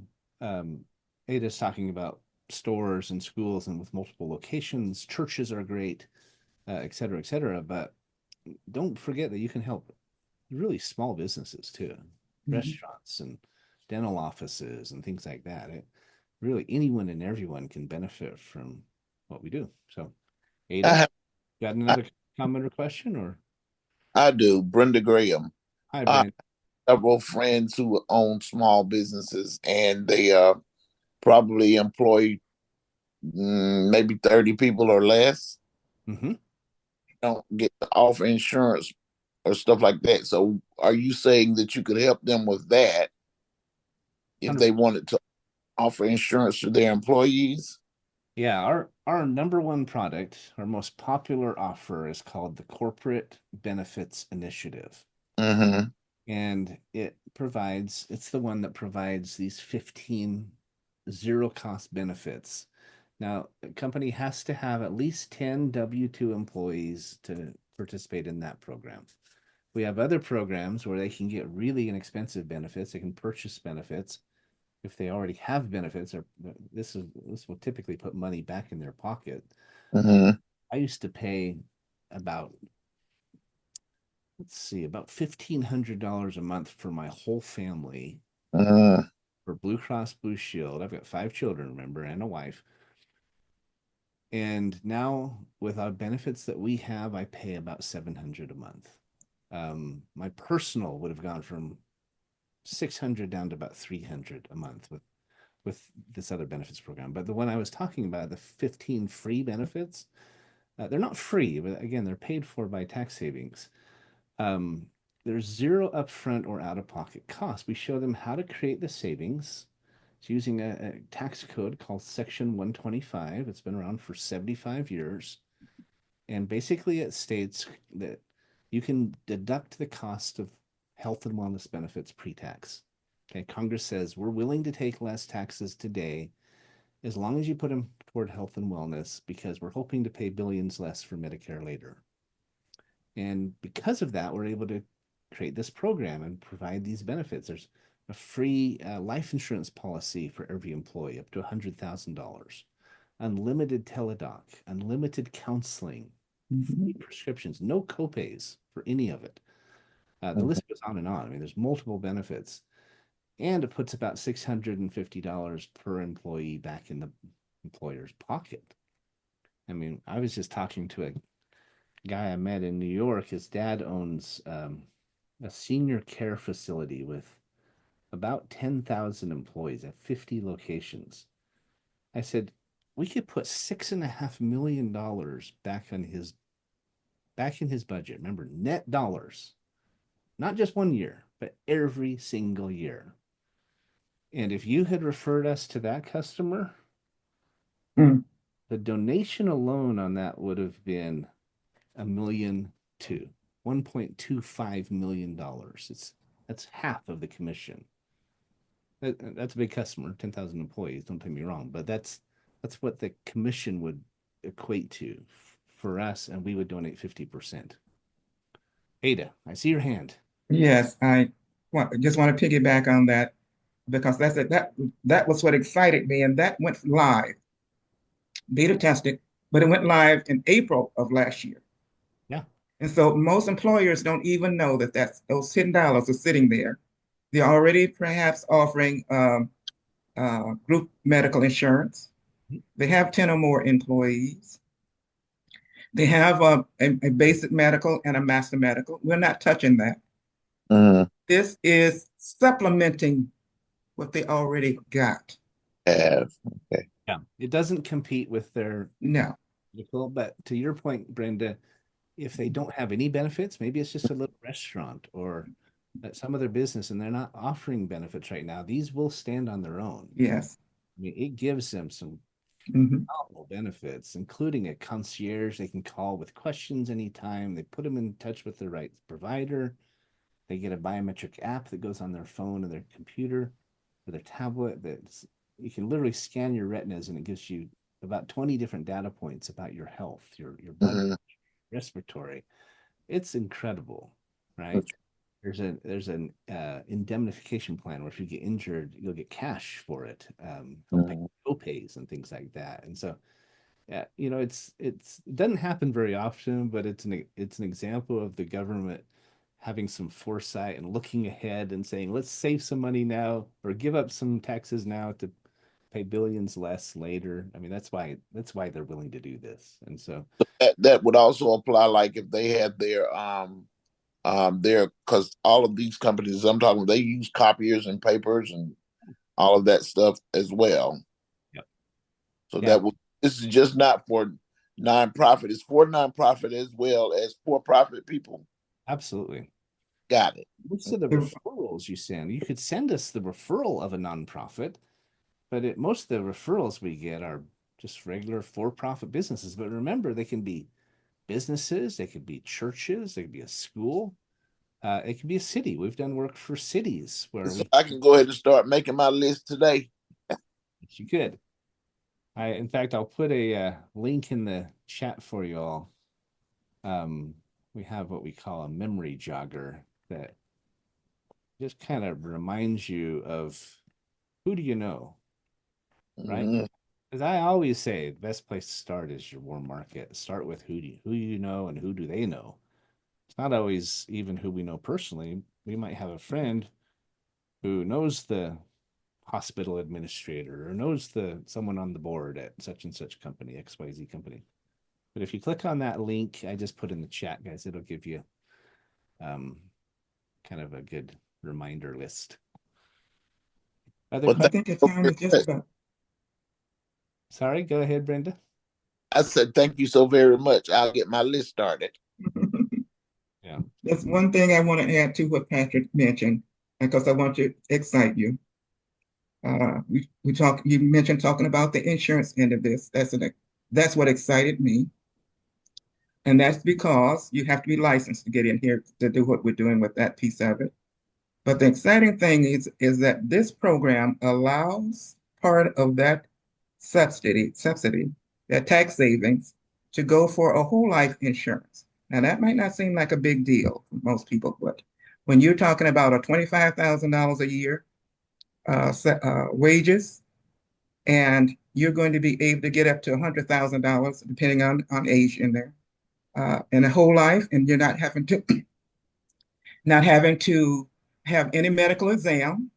Ada's talking about stores and schools and with multiple locations. Churches are great, et cetera, et cetera. But don't forget that you can help really small businesses too, Mhm. restaurants and dental offices and things like that. really anyone and everyone can benefit from what we do. So, I Ada, have, got I, another comment or question? Or I do. Brenda Graham. hi, I Brent. have several friends who own small businesses, and they probably employ maybe 30 people or less. Mm-hmm. Don't get to offer insurance or stuff like that. So, are you saying that you could help them with that if 100%. they wanted to offer insurance to their employees? Yeah, our number one product, our most popular offer is called the Corporate Benefits Initiative. Mm-hmm. And it's the one that provides these 15 zero cost benefits. Now, a company has to have at least 10 W-2 employees to participate in that program. We have other programs where they can get really inexpensive benefits. They can purchase benefits if they already have benefits, or this will typically put money back in their pocket. Mm-hmm. I used to pay about, let's see, about $1,500 a month for my whole family Mm-hmm. for Blue Cross Blue Shield. I've got 5 children, remember, and a wife. And now with our benefits that we have, I pay about 700 a month. My personal would have gone from 600 down to about 300 a month with this other benefits program. But the one I was talking about, the 15 free benefits, they're not free, but again, they're paid for by tax savings. Um, there's zero upfront or out-of-pocket cost. We show them how to create the savings. It's using a tax code called Section 125. It's been around for 75 years. And basically, it states that you can deduct the cost of health and wellness benefits pre-tax. Okay, Congress says we're willing to take less taxes today as long as you put them toward health and wellness because we're hoping to pay billions less for Medicare later. And because of that, we're able to create this program and provide these benefits. There's a free life insurance policy for every employee up to $100,000, unlimited teledoc, unlimited counseling, free Mhm. prescriptions, no copays for any of it. The list goes on and on. I mean, there's multiple benefits, and it puts about $650 per employee back in the employer's pocket. I mean, I was just talking to a guy I met in New York. His dad owns a senior care facility with about 10,000 employees at 50 locations. I said, we could put $6.5 million back in his budget. Remember, net dollars, not just one year, but every single year. And if you had referred us to that customer, Mm. the donation alone on that would have been $1.2 million, $1.25 million. That's half of the commission. That's a big customer, 10,000 employees. Don't take me wrong, but that's what the commission would equate to for us, and we would donate 50%. Ada, I see your hand. Yes, just want to piggyback on that because that was what excited me, and that went live, beta tested, but it went live in April of last year. Yeah. And so most employers don't even know that those $10 are sitting there. They're already perhaps offering group medical insurance. They have 10 or more employees. They have a basic medical and a master medical. We're not touching that. Mm-hmm. This is supplementing what they already got. Okay. Yeah. It doesn't compete with their No, medical, but to your point, Brenda, if they don't have any benefits, maybe it's just a little restaurant or some other business and they're not offering benefits right now, these will stand on their own. yes. I mean, it gives them some Mhm. phenomenal benefits, including a concierge they can call with questions anytime. They put them in touch with the right provider. They get a biometric app that goes on their phone or their computer or their tablet that you can literally scan your retinas and it gives you about 20 different data points about your health, your blood, Mm-hmm. respiratory. It's incredible, right? There's an indemnification plan where if you get injured, you'll get cash for it. They'll pay co-pays and things like that. And so, yeah, it doesn't happen very often, but it's an example of the government having some foresight and looking ahead and saying, let's save some money now or give up some taxes now to pay billions less later. I mean, that's why they're willing to do this. And so That would also apply, like if they had their, because all of these companies I'm talking about, they use copiers and papers and all of that stuff as well. Yep. So Yeah. this is just not for nonprofit. It's for nonprofit as well as for-profit people. Absolutely. Got it. Most of the referrals you could send us the referral of a nonprofit, but most of the referrals we get are just regular for-profit businesses. But remember, they can be businesses, they could be churches, they could be a school, it could be a city. We've done work for cities where So I can go ahead and start making my list today. you could. In fact, I'll put a link in the chat for you all. We have what we call a memory jogger that just kind of reminds you of who do you know, right? Mhm. Because I always say the best place to start is your warm market. Start with who you know and who do they know. It's not always even who we know personally. We might have a friend who knows the hospital administrator or knows someone on the board at such and such company, XYZ company. But if you click on that link I just put in the chat, guys, it'll give you kind of a good reminder list. Other I questions? think the time is just about. Sorry, go ahead, Brenda. I said thank you so very much. I'll get my list started. Yeah. There's one thing I want to add to what Patrick mentioned, because I want to excite you. You mentioned talking about the insurance end of this. That's what excited me. And that's because you have to be licensed to get in here to do what we're doing with that piece of it. But the exciting thing is that this program allows part of that subsidy, that tax savings, to go for a whole life insurance. Now that might not seem like a big deal for most people, but when you're talking about a $25,000 a year wages, and you're going to be able to get up to $100,000 depending on age in there, in a whole life, and you're not having to have any medical exam,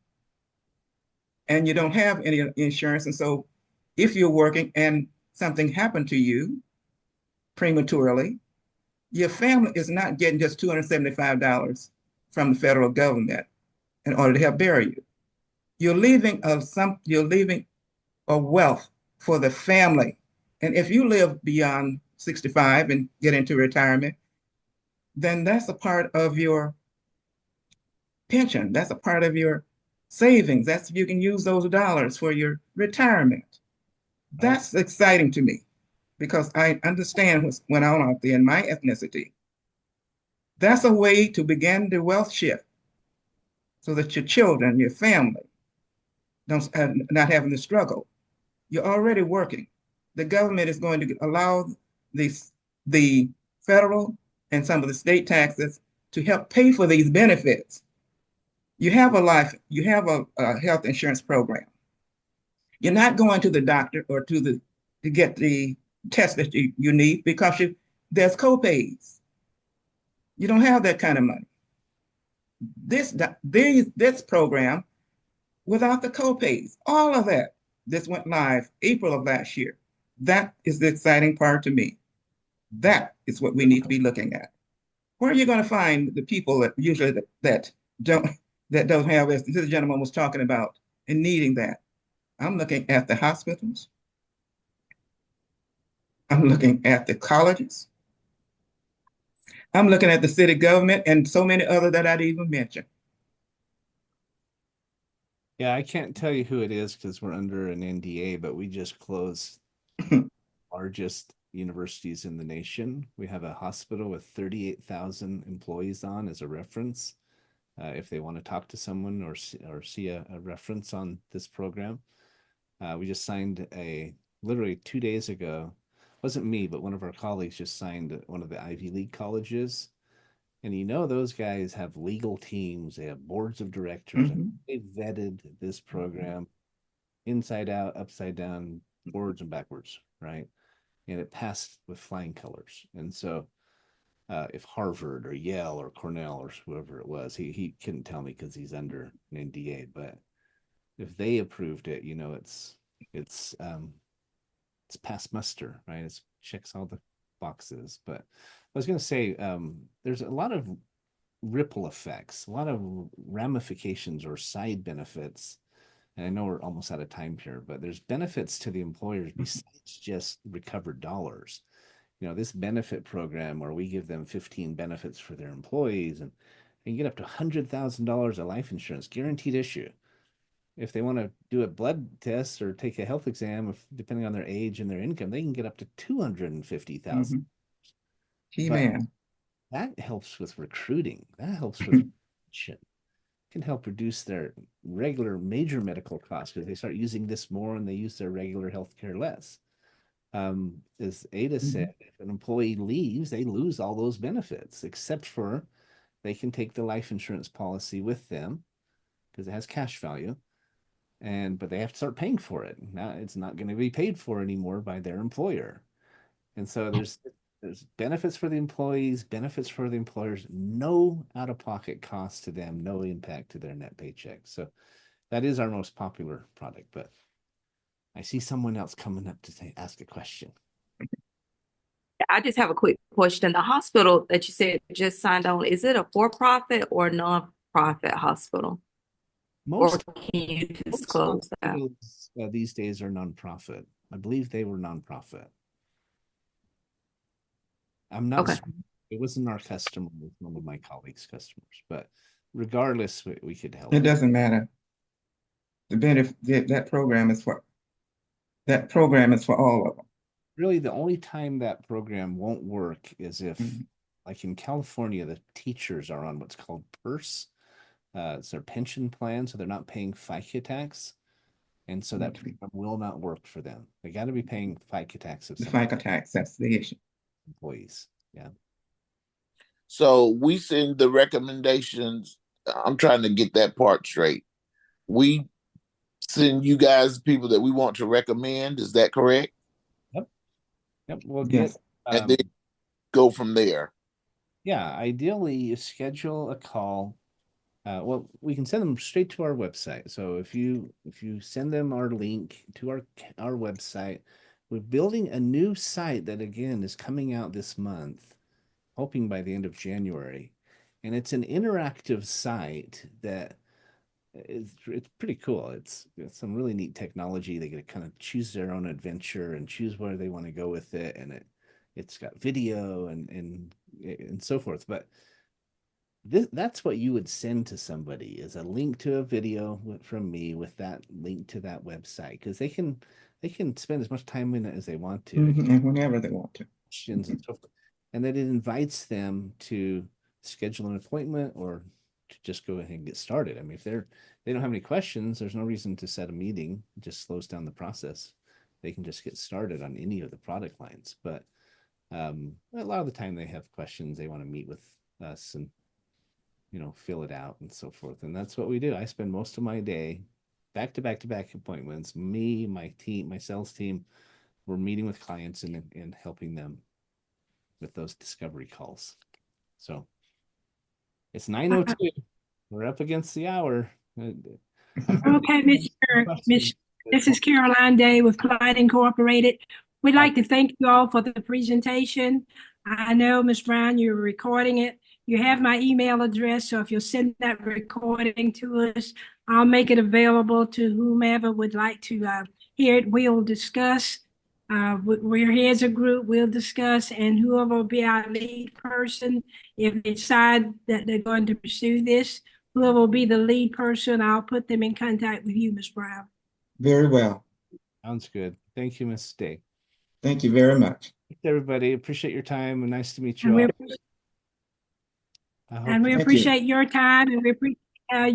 and you don't have any insurance. And so if you're working and something happened to you prematurely, your family is not getting just $275 from the federal government in order to help bury you. You're leaving a wealth for the family. And if you live beyond 65 and get into retirement, then that's a part of your pension. That's a part of your savings. You can use those dollars for your retirement. That's exciting to me because I understand what's went on out there in my ethnicity. That's a way to begin the wealth shift so that your children, your family, don't not having to struggle. You're already working. The government is going to allow the federal and some of the state taxes to help pay for these benefits. You have a health insurance program. You're not going to the doctor or to get the test that you need because there's copays. You don't have that kind of money. This program, without the copays, all of that, this went live April of last year. That is the exciting part to me. That is what we need to be looking at. Where are you going to find the people that usually that don't have, as this gentleman was talking about, and needing that? I'm looking at the hospitals. I'm looking at the colleges. I'm looking at the city government and so many other that I'd even mention. Yeah, I can't tell you who it is because we're under an NDA, but we just closed largest universities in the nation. We have a hospital with 38,000 employees on as a reference. If they want to talk to someone or see a reference on this program, we just signed literally 2 days ago. It wasn't me, but one of our colleagues just signed one of the Ivy League colleges. And those guys have legal teams, they have boards of directors, and they vetted this program inside out, upside down, forwards and backwards, right? And it passed with flying colors. And so if Harvard or Yale or Cornell or whoever it was, he couldn't tell me because he's under an NDA, but if they approved it, it's It's past muster, right? It checks all the boxes. But I was going to say, there's a lot of ripple effects, a lot of ramifications or side benefits. And I know we're almost out of time here, but there's benefits to the employers besides just recovered dollars. This benefit program where we give them 15 benefits for their employees, and they can get up to $100,000 of life insurance, guaranteed issue. If they want to do a blood test or take a health exam, depending on their age and their income, they can get up to 250,000. Key But man. that helps with recruiting. That helps with retention. Can help reduce their regular major medical costs because they start using this more and they use their regular health care less. As Ada said, if an employee leaves, they lose all those benefits, except for they can take the life insurance policy with them because it has cash value. But they have to start paying for it. Now it's not going to be paid for anymore by their employer. And so there's benefits for the employees, benefits for the employers, no out-of-pocket costs to them, no impact to their net paycheck. So that is our most popular product. But I see someone else coming up to ask a question. I just have a quick question. The hospital that you said just signed on, is it a for-profit or non-profit hospital? Most Or can you disclose that? These days are nonprofit. I believe they were nonprofit. I'm not Okay. sure. It wasn't our customer, it was one of my colleagues' customers, but regardless, we could help. It doesn't matter. The benefit that program is for all of them. Really, the only time that program won't work is if, like in California, the teachers are on what's called PERS. It's their pension plan, so they're not paying FICA tax. And so that program will not work for them. They got to be paying FICA tax of The some FICA tax, that's the issue. employees. Yeah. So we send the recommendations. I'm trying to get that part straight. We send you guys people that we want to recommend. Is that correct? Yep. We'll Yes. get And then go from there. yeah, ideally you schedule a call. Well, we can send them straight to our website. So if you send them our link to our website, we're building a new site that again is coming out this month, hoping by the end of January. And it's an interactive site that it's pretty cool. It's some really neat technology. They get to kind of choose their own adventure and choose where they want to go with it, and it's got video and so forth. But that's what you would send to somebody is a link to a video from me with that link to that website because they can spend as much time in it as they want to And whenever they want to. questions and so forth, and then it invites them to schedule an appointment or to just go ahead and get started. I mean, if they don't have any questions, there's no reason to set a meeting. It just slows down the process. They can just get started on any of the product lines. But a lot of the time they have questions. They want to meet with us and fill it out and so forth. And that's what we do. I spend most of my day back to back to back appointments. Me, my team, my sales team, we're meeting with clients and helping them with those discovery calls. So it's 9:02. We're up against the hour. Okay, this is Caroline Day with Clyde Incorporated. We'd like to thank you all for the presentation. I know, Ms. Brown, you're recording it. You have my email address, so if you'll send that recording to us, I'll make it available to whomever would like to hear it. We'll discuss. We're here as a group. We'll discuss, and whoever will be our lead person, if they decide that they're going to pursue this, whoever will be the lead person, I'll put them in contact with you, Ms. Brown. Very well. Sounds good. Thank you, Ms. Day. Thank you very much. Thanks, everybody. Appreciate your time and nice to meet you all. And we appreciate your time, and we appreciate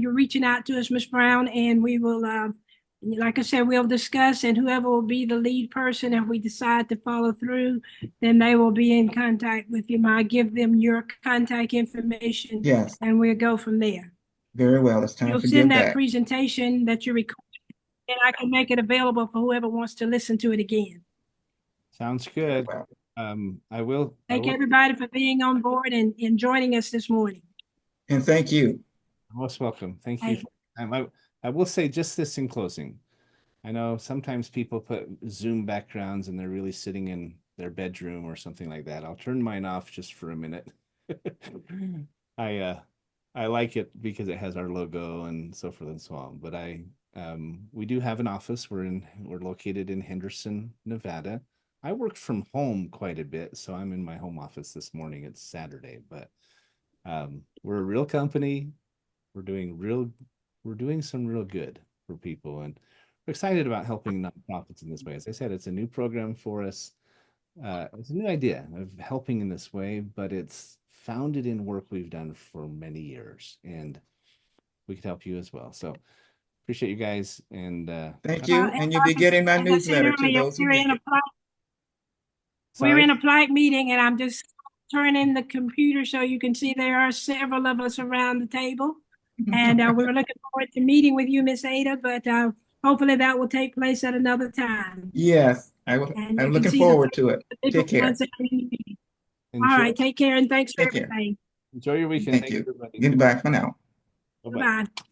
you reaching out to us, Ms. Brown, and we will, like I said, we'll discuss, and whoever will be the lead person, if we decide to follow through, then they will be in contact with you. I give them your contact information. Yes. And we'll go from there. Very well. It's time You'll to send give that back. presentation that you recorded, and I can make it available for whoever wants to listen to it again. Sounds good. Well, I will. Thank everybody for being on board and joining us this morning. and thank you. Most welcome. Thank you. I will say just this in closing. I know sometimes people put Zoom backgrounds and they're really sitting in their bedroom or something like that. I'll turn mine off just for a minute. I I like it because it has our logo and so forth and so on. But we do have an office. We're located in Henderson, Nevada. I work from home quite a bit, so I'm in my home office this morning. It's Saturday, but we're a real company. We're doing some real good for people, and we're excited about helping nonprofits in this way. As I said, it's a new program for us. It's a new idea of helping in this way, but it's founded in work we've done for many years, and we could help you as well. So appreciate you guys, and Thank Well, you. And you'll be getting my as I said newsletter to earlier, those who we're need in a it. we're in sorry. a polite meeting, and I'm just turning the computer so you can see there are several of us around the table. And we're looking forward to meeting with you, Miss Ada, but hopefully that will take place at another time. Yes, And I'm you can looking see the forward to it. different Take care. ones that are in the meeting. All Enjoy, right, take care, and thanks for Take care. everything. enjoy your weekend. Thank Thanks, you. everybody. Goodbye for now. Bye-bye. Bye-bye.